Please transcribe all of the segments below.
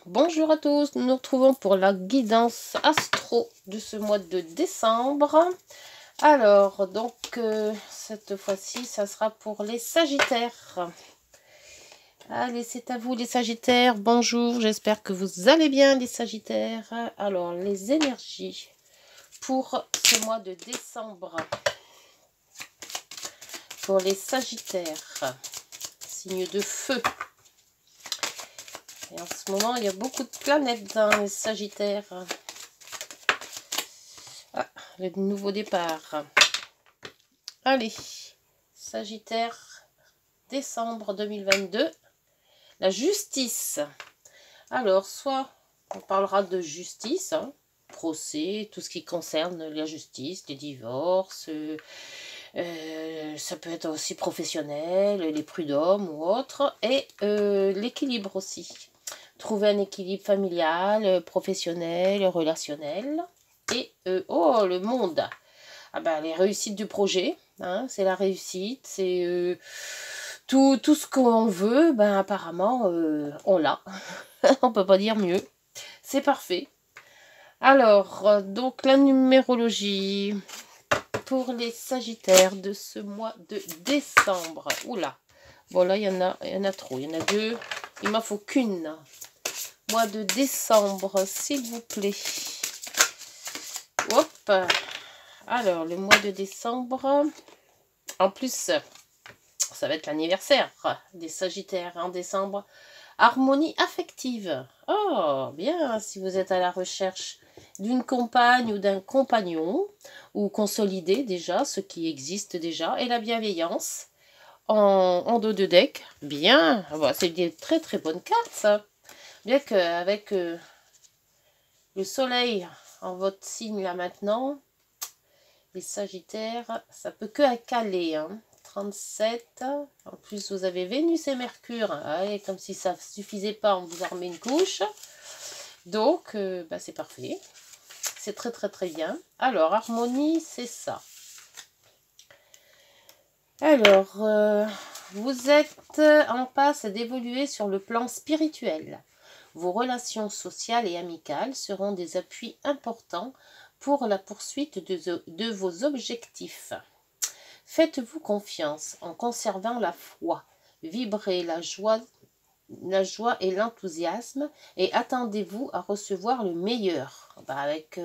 Bonjour à tous, nous nous retrouvons pour la guidance astro de ce mois de décembre. Alors, cette fois-ci, ça sera pour les Sagittaires. Allez, c'est à vous les Sagittaires. Bonjour, j'espère que vous allez bien les Sagittaires. Alors, les énergies pour ce mois de décembre. Pour les Sagittaires, signe de feu. Et en ce moment, il y a beaucoup de planètes dans les Sagittaires. Ah, le nouveau départ. Allez, Sagittaire, décembre 2022. La justice. Alors, soit on parlera de justice, procès, tout ce qui concerne la justice, les divorces, ça peut être aussi professionnel, les prud'hommes ou autre, et l'équilibre aussi. Trouver un équilibre familial, professionnel, relationnel. Et le monde. Ah ben, les réussites du projet, c'est la réussite, c'est tout ce qu'on veut, ben apparemment on l'a. On peut pas dire mieux. C'est parfait. Alors, donc la numérologie pour les Sagittaires de ce mois de décembre. Oula. Bon là, il y en a trop. Il y en a deux. Il m'en faut qu'une. Mois de décembre, s'il vous plaît. Hop. Alors, le mois de décembre. En plus, ça va être l'anniversaire des Sagittaires en décembre. Harmonie affective. Oh, bien, si vous êtes à la recherche d'une compagne ou d'un compagnon, ou consolider déjà ce qui existe déjà, et la bienveillance en dos de deck. Bien, c'est des très très bonnes cartes, ça. Bien qu'avec le soleil en votre signe là maintenant, les Sagittaires, ça peut que caler, 37. En plus, vous avez Vénus et Mercure. Allez, comme si ça ne suffisait pas, on vous en remet une couche. Donc, c'est parfait. C'est très, très, très bien. Alors, harmonie, c'est ça. Alors, vous êtes en passe d'évoluer sur le plan spirituel. Vos relations sociales et amicales seront des appuis importants pour la poursuite de vos objectifs. Faites-vous confiance en conservant la foi. Vibrez la joie et l'enthousiasme et attendez-vous à recevoir le meilleur. Avec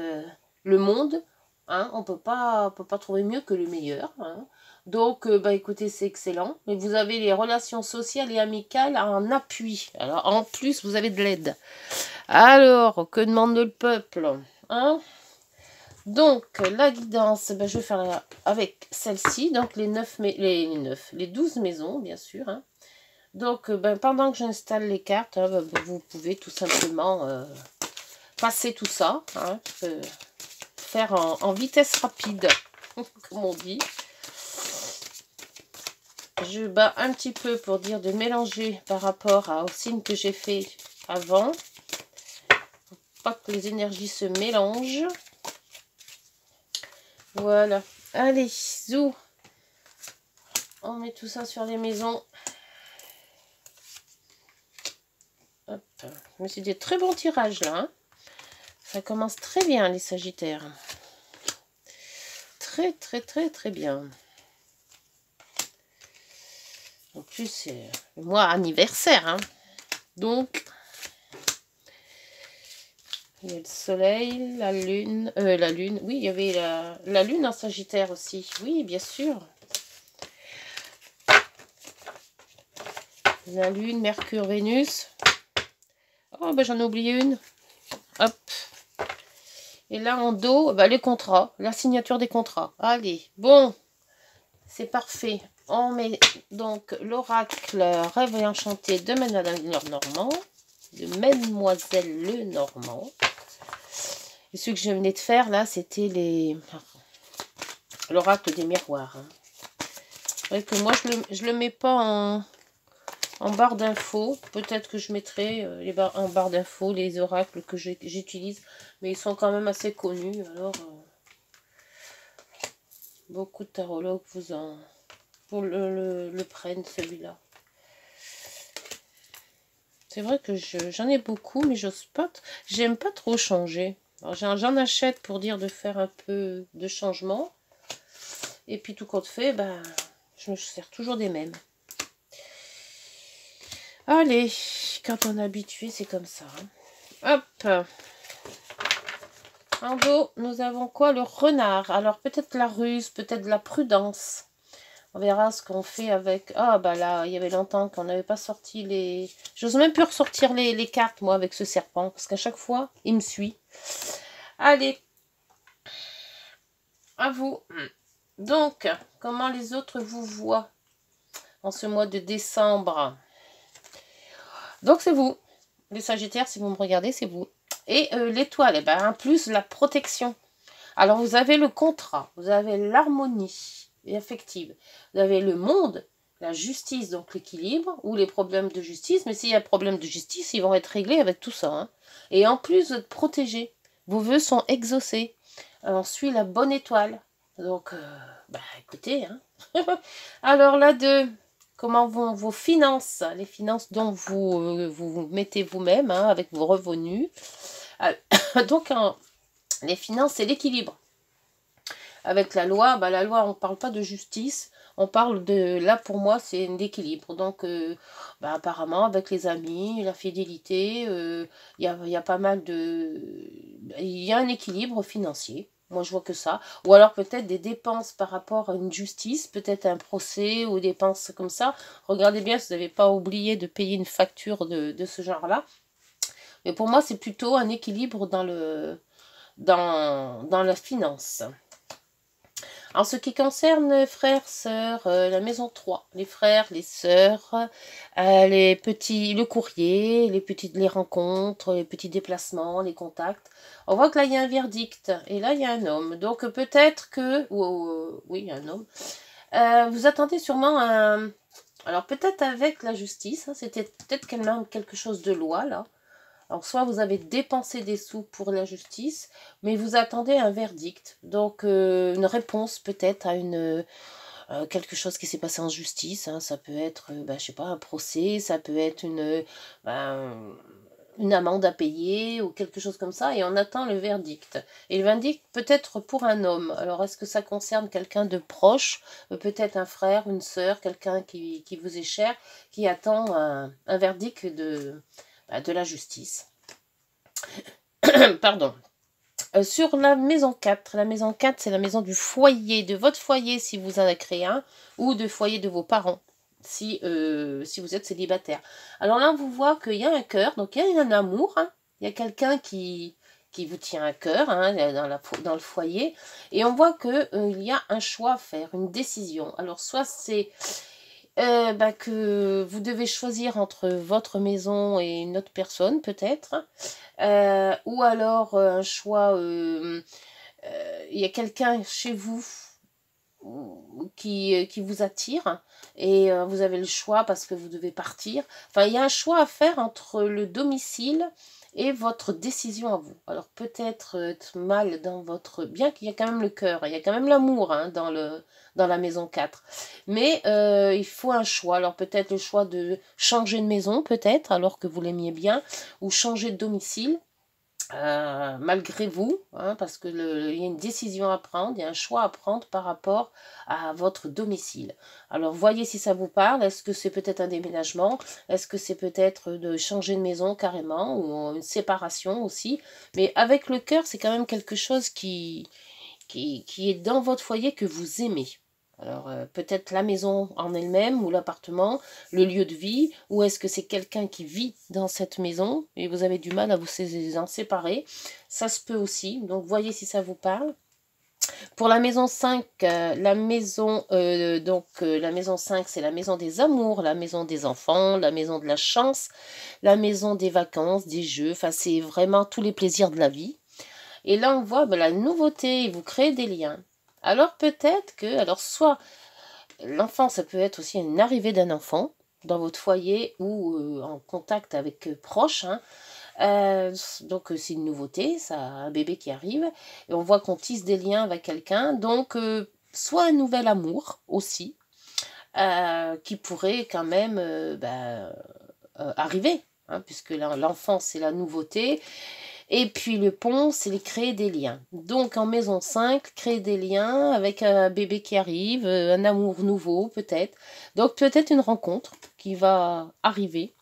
le monde, on peut pas trouver mieux que le meilleur. Donc, écoutez, c'est excellent. Et vous avez les relations sociales et amicales en appui. Alors, en plus, vous avez de l'aide. Alors, que demande le peuple, Donc, la guidance, je vais faire avec celle-ci. Donc, les 12 maisons, bien sûr. Donc, pendant que j'installe les cartes, vous pouvez tout simplement passer tout ça. Faire en vitesse rapide, comme on dit. Je bats un petit peu pour dire de mélanger par rapport au signe que j'ai fait avant. Pour pas que les énergies se mélangent. Voilà. Allez, zou. On met tout ça sur les maisons. Hop. Mais c'est des très bons tirages là. Ça commence très bien les Sagittaires. Très très très très bien. En plus c'est le mois anniversaire. Donc il y a le soleil, la lune, oui il y avait la lune en Sagittaire aussi. Oui bien sûr. La lune, Mercure, Vénus. Oh j'en ai oublié une. Hop. Et là, en dos, les contrats, la signature des contrats. Allez, bon, c'est parfait. On met donc l'oracle Rêve et Enchanté de Mademoiselle Lenormand. Et ce que je venais de faire, là, c'était l'oracle des miroirs. C'est vrai que moi, je le mets pas en barre d'infos. Peut-être que je mettrai en barre d'infos les oracles que j'utilise. Mais ils sont quand même assez connus. Alors, beaucoup de tarologues vous le prennent, celui-là. C'est vrai que j'en ai beaucoup, mais j'ose pas. J'aime pas trop changer. J'en achète pour dire de faire un peu de changement. Et puis tout compte fait, bah, je me sers toujours des mêmes. Allez, quand on est habitué, c'est comme ça. Hein. Hop. En dos, nous avons quoi? Le renard. Alors peut-être la ruse, peut-être la prudence. On verra ce qu'on fait avec... Ah bah là, il y avait longtemps qu'on n'avait pas sorti les... J'ose même plus ressortir les cartes, moi, avec ce serpent. Parce qu'à chaque fois, il me suit. Allez. À vous. Donc, comment les autres vous voient en ce mois de décembre? Donc c'est vous. Les Sagittaires, si vous me regardez, c'est vous. Et l'étoile, eh ben, plus la protection. Alors vous avez le contrat, vous avez l'harmonie affective, vous avez le monde, la justice, donc l'équilibre, ou les problèmes de justice. Mais s'il y a problème de justice, ils vont être réglés avec tout ça. Hein. Et en plus, vous êtes protégés. Vos vœux sont exaucés. On suit la bonne étoile. Donc, bah écoutez. Hein. Alors là, comment vont vos finances, les finances dont vous mettez vous-même, hein, avec vos revenus. Donc, les finances, c'est l'équilibre. Avec la loi, bah, la loi, on ne parle pas de justice, on parle de, là pour moi, c'est un équilibre. Donc, bah, apparemment, avec les amis, la fidélité, y a pas mal de... Il y a un équilibre financier. Moi, je vois que ça. Ou alors peut-être des dépenses par rapport à une justice, peut-être un procès ou des dépenses comme ça. Regardez bien si vous n'avez pas oublié de payer une facture de ce genre-là. Mais pour moi, c'est plutôt un équilibre dans la finance. En ce qui concerne frères, sœurs, la maison 3, les frères, les sœurs, les petits, le courrier, les rencontres, les petits déplacements, les contacts, on voit que là il y a un verdict et là il y a un homme. Donc peut-être que, oui il y a un homme, vous attendez sûrement un... Alors peut-être avec la justice, hein, c'était peut-être quelque chose de loi là. Alors, soit vous avez dépensé des sous pour la justice, mais vous attendez un verdict. Donc, une réponse peut-être à quelque chose qui s'est passé en justice. Hein. Ça peut être, je sais pas, un procès, ça peut être une amende à payer ou quelque chose comme ça. Et on attend le verdict. Et le verdict peut être pour un homme. Alors, est-ce que ça concerne quelqu'un de proche? Peut-être un frère, une sœur, quelqu'un qui vous est cher, qui attend un verdict de la justice. Pardon. Sur la maison 4, c'est la maison du foyer, de votre foyer si vous en avez créé un, ou de foyer de vos parents, si vous êtes célibataire. Alors là, on vous voit qu'il y a un cœur, donc il y a un amour, hein. Il y a quelqu'un qui vous tient à cœur, hein, dans le foyer, et on voit qu'il y a un choix à faire, une décision. Alors soit c'est... que vous devez choisir entre votre maison et une autre personne peut-être, ou alors un choix, il y a quelqu'un chez vous qui vous attire et vous avez le choix parce que vous devez partir. Enfin, il y a un choix à faire entre le domicile et votre décision à vous. Alors peut-être être mal dans votre... Bien qu'il y a quand même le cœur, il y a quand même l'amour, hein, dans la maison 4. Mais il faut un choix. Alors peut-être le choix de changer de maison, peut-être, alors que vous l'aimiez bien, ou changer de domicile. Malgré vous, hein, parce que il y a une décision à prendre, il y a un choix à prendre par rapport à votre domicile. Alors voyez si ça vous parle, est-ce que c'est peut-être un déménagement, est-ce que c'est peut-être de changer de maison carrément, ou une séparation aussi, mais avec le cœur, c'est quand même quelque chose qui est dans votre foyer que vous aimez. Alors, peut-être la maison en elle-même ou l'appartement, le lieu de vie, ou est-ce que c'est quelqu'un qui vit dans cette maison et vous avez du mal à vous en séparer. Ça se peut aussi, donc voyez si ça vous parle. Pour la maison 5, la maison 5, c'est la maison des amours, la maison des enfants, la maison de la chance, la maison des vacances, des jeux, enfin c'est vraiment tous les plaisirs de la vie. Et là, on voit la nouveauté, vous créez des liens. Alors peut-être que, soit l'enfant, ça peut être aussi une arrivée d'un enfant dans votre foyer ou en contact avec proches. Hein. Donc c'est une nouveauté, ça, un bébé qui arrive. Et on voit qu'on tisse des liens avec quelqu'un. Donc soit un nouvel amour aussi, qui pourrait quand même arriver. hein, puisque l'enfant, c'est la nouveauté. Et puis le pont, c'est créer des liens. Donc en maison 5, créer des liens avec un bébé qui arrive, un amour nouveau peut-être. Donc peut-être une rencontre qui va arriver.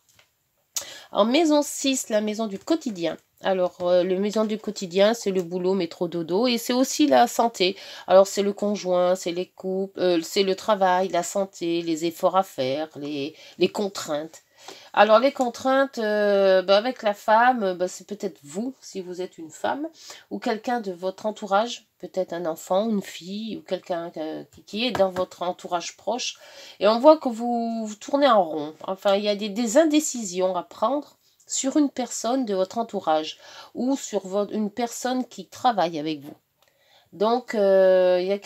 En maison 6, la maison du quotidien. Alors, le maison du quotidien, c'est le boulot, métro, dodo, et c'est aussi la santé. Alors, c'est le conjoint, c'est les couples, c'est le travail, la santé, les efforts à faire, les contraintes. Alors, les contraintes, avec la femme, c'est peut-être vous, si vous êtes une femme, ou quelqu'un de votre entourage, peut-être un enfant, une fille, ou quelqu'un qui est dans votre entourage proche. Et on voit que vous tournez en rond. Enfin, il y a des indécisions à prendre sur une personne de votre entourage, ou sur une personne qui travaille avec vous. Donc, il y a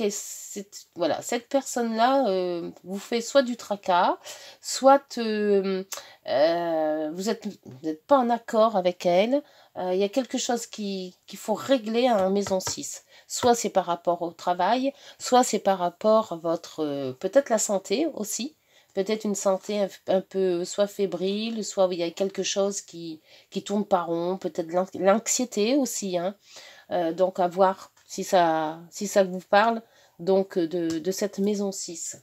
voilà, cette personne-là vous fait soit du tracas, soit vous n'êtes pas en accord avec elle. Il y a quelque chose qu'il faut régler à la maison 6. Soit c'est par rapport au travail, soit c'est par rapport à votre peut-être la santé aussi. Peut-être une santé un peu soit fébrile, soit il y a quelque chose qui tourne pas rond, peut-être l'anxiété aussi, hein. Donc à voir si ça vous parle donc de cette maison 6.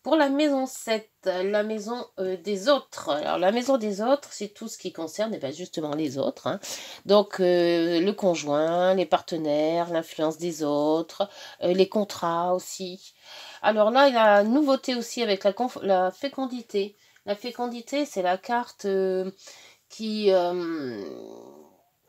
Pour la maison 7, la maison des autres. Alors la maison des autres, c'est tout ce qui concerne justement les autres, hein. Donc le conjoint, les partenaires, l'influence des autres, les contrats aussi. Alors là, il y a une nouveauté aussi avec la fécondité. La fécondité, c'est la carte qui...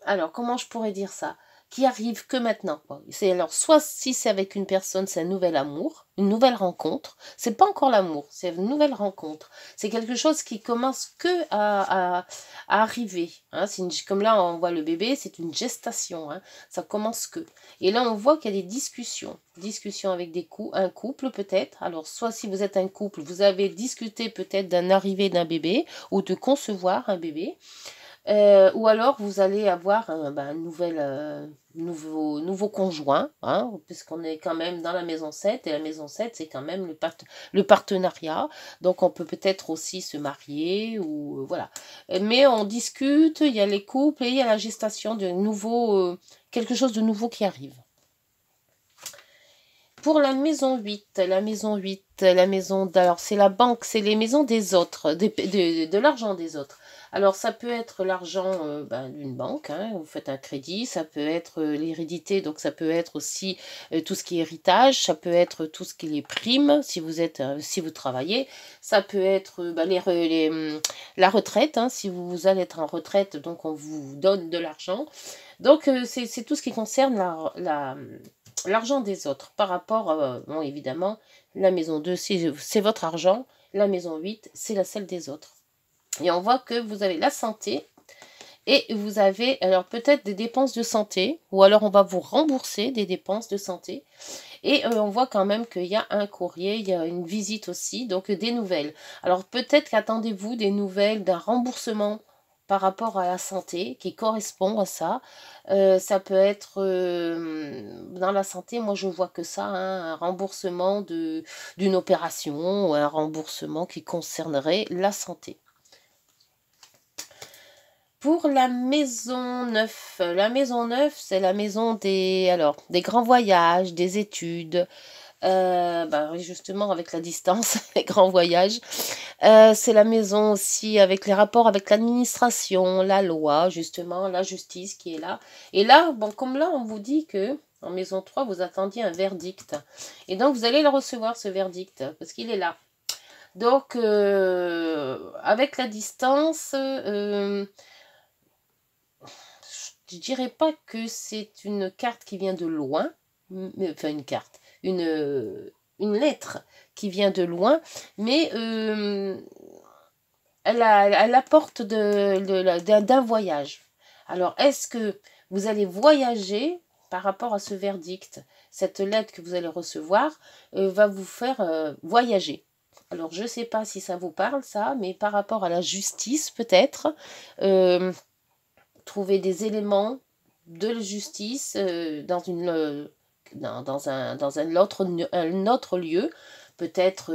alors, comment je pourrais dire ça? Qui arrive que maintenant, quoi. C'est alors soit si c'est avec une personne, c'est un nouvel amour, une nouvelle rencontre. C'est pas encore l'amour, c'est une nouvelle rencontre. C'est quelque chose qui commence que à arriver, hein. Comme là, on voit le bébé, c'est une gestation, hein. Ça commence que. Et là, on voit qu'il y a des discussions avec un couple peut-être. Alors, soit si vous êtes un couple, vous avez discuté peut-être d'un arrivée d'un bébé ou de concevoir un bébé. Ou alors vous allez avoir un nouveau conjoint, hein, puisqu'on est quand même dans la maison 7, et la maison 7 c'est quand même le partenariat, donc on peut peut-être aussi se marier, ou voilà. Mais on discute, il y a les couples et il y a la gestation de quelque chose de nouveau qui arrive. Pour la maison 8, alors c'est la banque, c'est les maisons des autres, de l'argent des autres. Alors ça peut être l'argent d'une banque, hein, vous faites un crédit, ça peut être l'hérédité, donc ça peut être aussi tout ce qui est héritage, ça peut être tout ce qui est primes, si vous travaillez, ça peut être la retraite, hein, si vous allez être en retraite, donc on vous donne de l'argent. Donc c'est tout ce qui concerne l'argent des autres par rapport, bon, évidemment, la maison 2, c'est votre argent, la maison 8, c'est celle des autres. Et on voit que vous avez la santé et vous avez alors peut-être des dépenses de santé, ou alors on va vous rembourser des dépenses de santé. Et on voit quand même qu'il y a un courrier, il y a une visite aussi, donc des nouvelles. Alors peut-être qu'attendez-vous des nouvelles d'un remboursement par rapport à la santé qui correspond à ça. Ça peut être dans la santé, moi je vois que ça, hein, un remboursement d'une opération, ou un remboursement qui concernerait la santé. Pour la maison 9, c'est la maison des grands voyages, des études, justement avec la distance, les grands voyages. C'est la maison aussi avec les rapports avec l'administration, la loi, justement, la justice qui est là. Et là, bon, comme là, on vous dit que en maison 3, vous attendiez un verdict. Et donc, vous allez le recevoir, ce verdict, parce qu'il est là. Donc, avec la distance, je dirais pas que c'est une carte qui vient de loin, enfin une lettre qui vient de loin, mais elle apporte d'un voyage. Alors, est-ce que vous allez voyager par rapport à ce verdict? Cette lettre que vous allez recevoir va vous faire voyager. Alors, je ne sais pas si ça vous parle, ça, mais par rapport à la justice, peut-être, trouver des éléments de justice dans un autre lieu, peut-être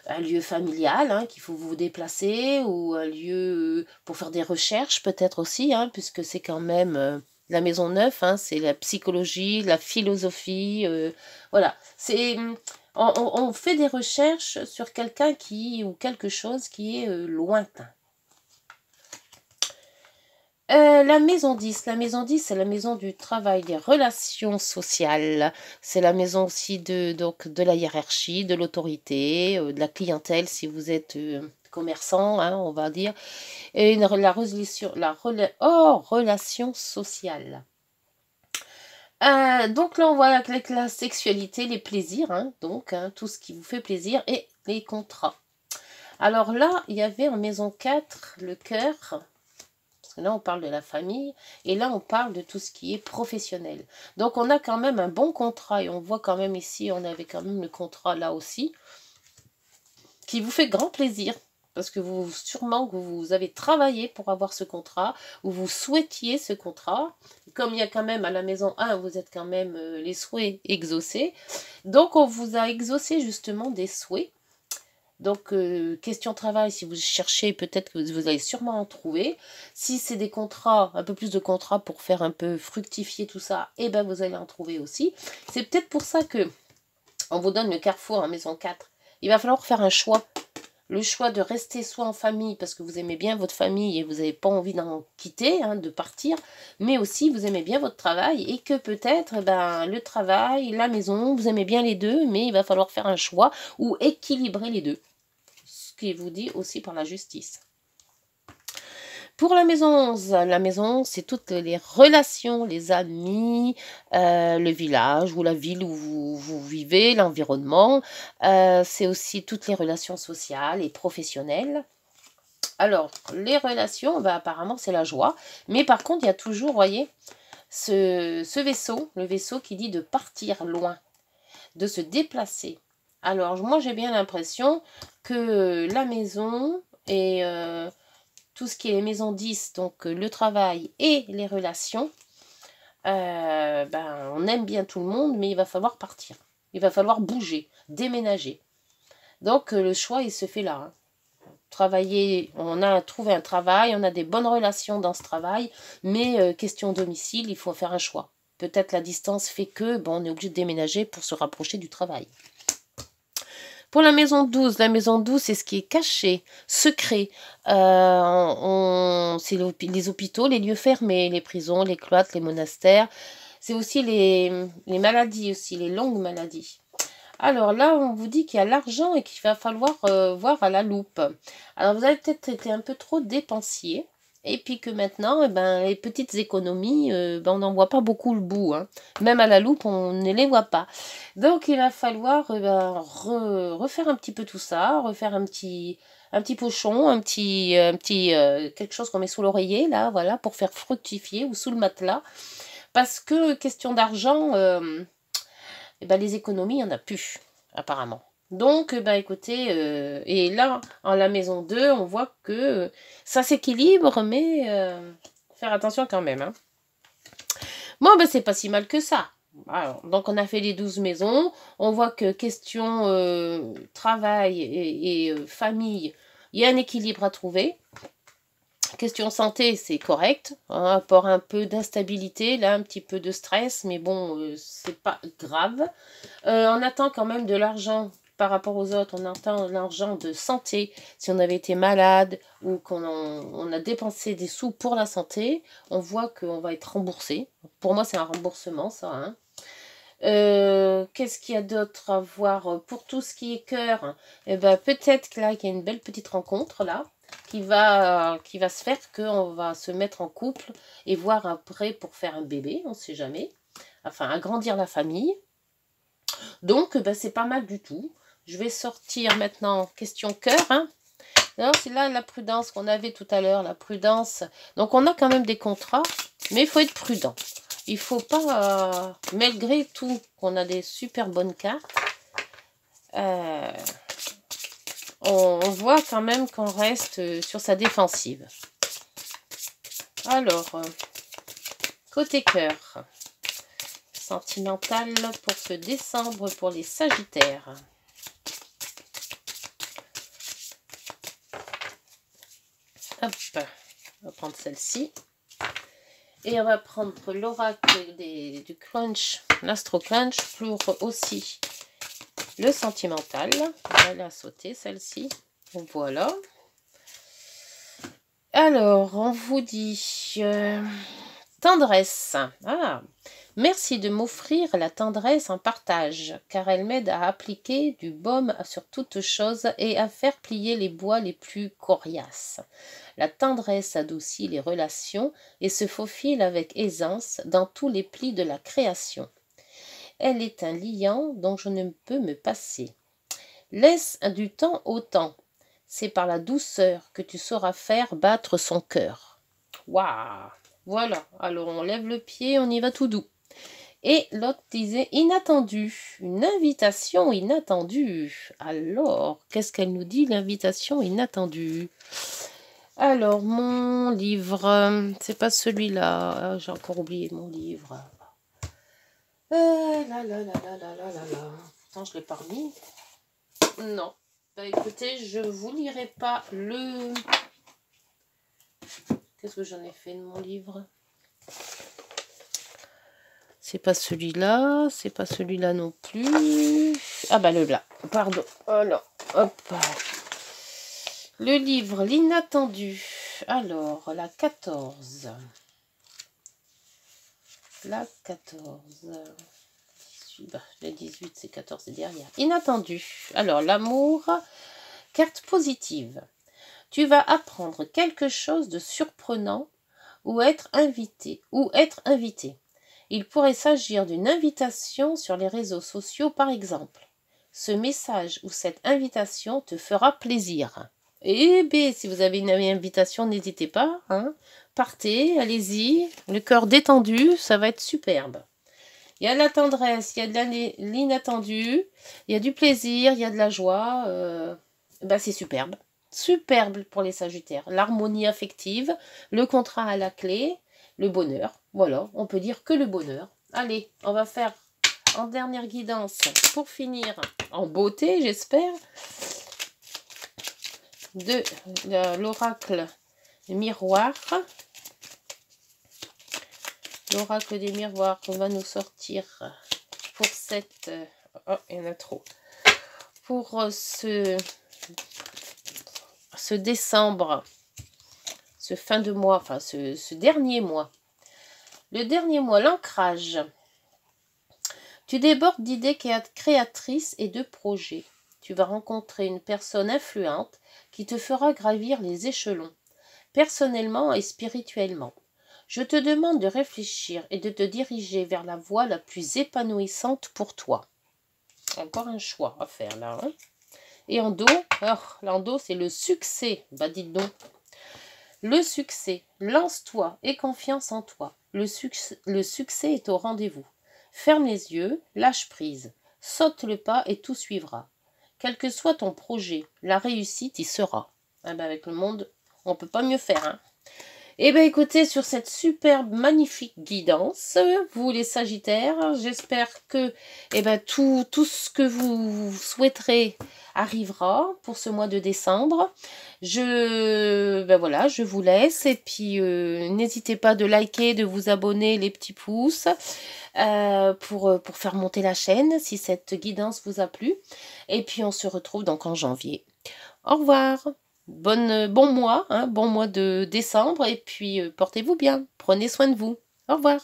un lieu familial, hein, qu'il faut vous déplacer, ou un lieu pour faire des recherches peut-être aussi, hein, puisque c'est quand même la maison 9, hein, c'est la psychologie, la philosophie, voilà. On fait des recherches sur quelqu'un ou quelque chose qui est lointain. La maison 10, c'est la maison du travail, des relations sociales. C'est la maison aussi de la hiérarchie, de l'autorité, de la clientèle si vous êtes commerçant, hein, on va dire. Et relation sociale. Donc là, on voit avec la sexualité, les plaisirs, hein, donc hein, tout ce qui vous fait plaisir et les contrats. Alors là, il y avait en maison 4 le cœur. Là, on parle de la famille et là, on parle de tout ce qui est professionnel. Donc, on a quand même un bon contrat et on voit quand même ici, on avait quand même le contrat là aussi qui vous fait grand plaisir parce que sûrement que vous avez travaillé pour avoir ce contrat ou vous souhaitiez ce contrat. Comme il y a quand même à la maison 1, vous êtes quand même les souhaits exaucés. Donc, on vous a exaucé justement des souhaits. Donc, question travail, si vous cherchez, peut-être que vous allez sûrement en trouver. Si c'est des contrats, un peu plus de contrats pour faire un peu fructifier tout ça, eh ben vous allez en trouver aussi. C'est peut-être pour ça que on vous donne le carrefour en maison 4. Il va falloir faire un choix. Le choix de rester soit en famille, parce que vous aimez bien votre famille et vous n'avez pas envie d'en quitter, hein, de partir, mais aussi vous aimez bien votre travail et que peut-être le travail, la maison, vous aimez bien les deux, mais il va falloir faire un choix ou équilibrer les deux. Ce qui vous dit aussi par la justice. Pour la maison 11, c'est toutes les relations, les amis, le village ou la ville où vous vivez, l'environnement. C'est aussi toutes les relations sociales et professionnelles. Alors, les relations, apparemment, c'est la joie. Mais par contre, il y a toujours, voyez, ce vaisseau, le vaisseau qui dit de partir loin, de se déplacer. Alors, moi, j'ai bien l'impression que la maison et tout ce qui est les maisons 10, donc le travail et les relations, on aime bien tout le monde, mais il va falloir partir. Il va falloir bouger, déménager. Donc, le choix, il se fait là. Hein. Travailler, on a trouvé un travail, on a des bonnes relations dans ce travail, mais question domicile, il faut faire un choix. Peut-être la distance fait que on est obligé de déménager pour se rapprocher du travail. Pour la maison 12, c'est ce qui est caché, secret. C'est les hôpitaux, les lieux fermés, les prisons, les cloîtres, les monastères. C'est aussi les maladies, aussi les longues maladies. Alors là, on vous dit qu'il y a l'argent et qu'il va falloir voir à la loupe. Alors vous avez peut-être été un peu trop dépensier. Et puis que maintenant, les petites économies, on n'en voit pas beaucoup le bout. Hein. Même à la loupe, on ne les voit pas. Donc il va falloir refaire un petit peu tout ça, refaire un petit pochon, quelque chose qu'on met sous l'oreiller, là, voilà, pour faire fructifier, ou sous le matelas. Parce que, question d'argent, les économies, il n'y en a plus, apparemment. Donc, écoutez, et là, en la maison 2, on voit que ça s'équilibre, mais faire attention quand même. Hein. Bon, c'est pas si mal que ça. Alors, donc, on a fait les 12 maisons. On voit que question travail et famille, il y a un équilibre à trouver. Question santé, c'est correct. Hein, apport un peu d'instabilité, là, un petit peu de stress, mais bon, c'est pas grave. On attend quand même de l'argent par rapport aux autres. On attend l'argent de santé. Si on avait été malade ou qu'on a dépensé des sous pour la santé, on voit qu'on va être remboursé. Pour moi, c'est un remboursement, ça. Hein. Qu'est-ce qu'il y a d'autre à voir pour tout ce qui est cœur? Peut-être qu'il y a une belle petite rencontre, là. Qui va se faire, qu'on va se mettre en couple et voir après pour faire un bébé, on ne sait jamais. Enfin, agrandir la famille. Donc, c'est pas mal du tout. Je vais sortir maintenant question cœur. Hein. Alors, c'est là la prudence qu'on avait tout à l'heure, la prudence. Donc, on a quand même des contrats, mais il faut être prudent. Il ne faut pas, malgré tout, qu'on a des super bonnes cartes, on voit quand même qu'on reste sur sa défensive. Alors, côté cœur, sentimental pour ce décembre pour les Sagittaires. On va prendre celle-ci. Et on va prendre l'oracle du crunch, l'astro crunch, pour aussi le sentimental. On va la sauter, celle-ci. Voilà. Alors, on vous dit tendresse. Ah, merci de m'offrir la tendresse en partage, car elle m'aide à appliquer du baume sur toute chose et à faire plier les bois les plus coriaces. La tendresse adoucit les relations et se faufile avec aisance dans tous les plis de la création. Elle est un liant dont je ne peux me passer. Laisse du temps au temps. C'est par la douceur que tu sauras faire battre son cœur. Waouh! Voilà, alors on lève le pied, on y va tout doux. Et l'autre disait inattendu, une invitation inattendue. Alors, qu'est-ce qu'elle nous dit, l'invitation inattendue? Alors, mon livre, c'est pas celui-là. J'ai encore oublié mon livre. Pourtant, je l'ai pas remis. Non. Bah écoutez, je vous lirai pas le... Qu'est-ce que j'en ai fait de mon livre? C'est pas celui-là, c'est pas celui-là non plus. Ah bah le là, pardon. Alors, hop. Le livre, l'inattendu. Alors, la 14. La 14. Bah, le 18, c'est 14, c'est derrière. Inattendu. Alors, l'amour, carte positive. Tu vas apprendre quelque chose de surprenant ou être invité. Il pourrait s'agir d'une invitation sur les réseaux sociaux, par exemple. Ce message ou cette invitation te fera plaisir. Eh bien, si vous avez une invitation, n'hésitez pas. Hein. Partez, allez-y. Le cœur détendu, ça va être superbe. Il y a de la tendresse, il y a de l'inattendu, il y a du plaisir, il y a de la joie. C'est superbe. Superbe pour les Sagittaires. L'harmonie affective, le contrat à la clé, le bonheur. Voilà, on peut dire que le bonheur. Allez, on va faire en dernière guidance, pour finir, en beauté, j'espère, de l'oracle miroir. L'oracle des miroirs qu'on va nous sortir pour cette... Oh, il y en a trop. Pour ce décembre, ce fin de mois, enfin ce dernier mois. Le dernier mois, l'ancrage. Tu débordes d'idées créatrices et de projets. Tu vas rencontrer une personne influente qui te fera gravir les échelons, personnellement et spirituellement. Je te demande de réfléchir et de te diriger vers la voie la plus épanouissante pour toi. Encore un choix à faire là. Hein. Et en dos, en dos c'est le succès. Bah dites donc. Le succès, lance-toi et confiance en toi. Le succès est au rendez-vous. Ferme les yeux, lâche prise. Saute le pas et tout suivra. Quel que soit ton projet, la réussite y sera. Ah ben avec le monde, on ne peut pas mieux faire. Hein. Eh bien écoutez, sur cette superbe, magnifique guidance, vous les Sagittaires, j'espère que tout ce que vous souhaiterez arrivera pour ce mois de décembre. Je vous laisse et puis n'hésitez pas de liker, de vous abonner, les petits pouces pour faire monter la chaîne si cette guidance vous a plu. Et puis on se retrouve donc en janvier. Au revoir. Bon mois de décembre et puis portez-vous bien, prenez soin de vous. Au revoir.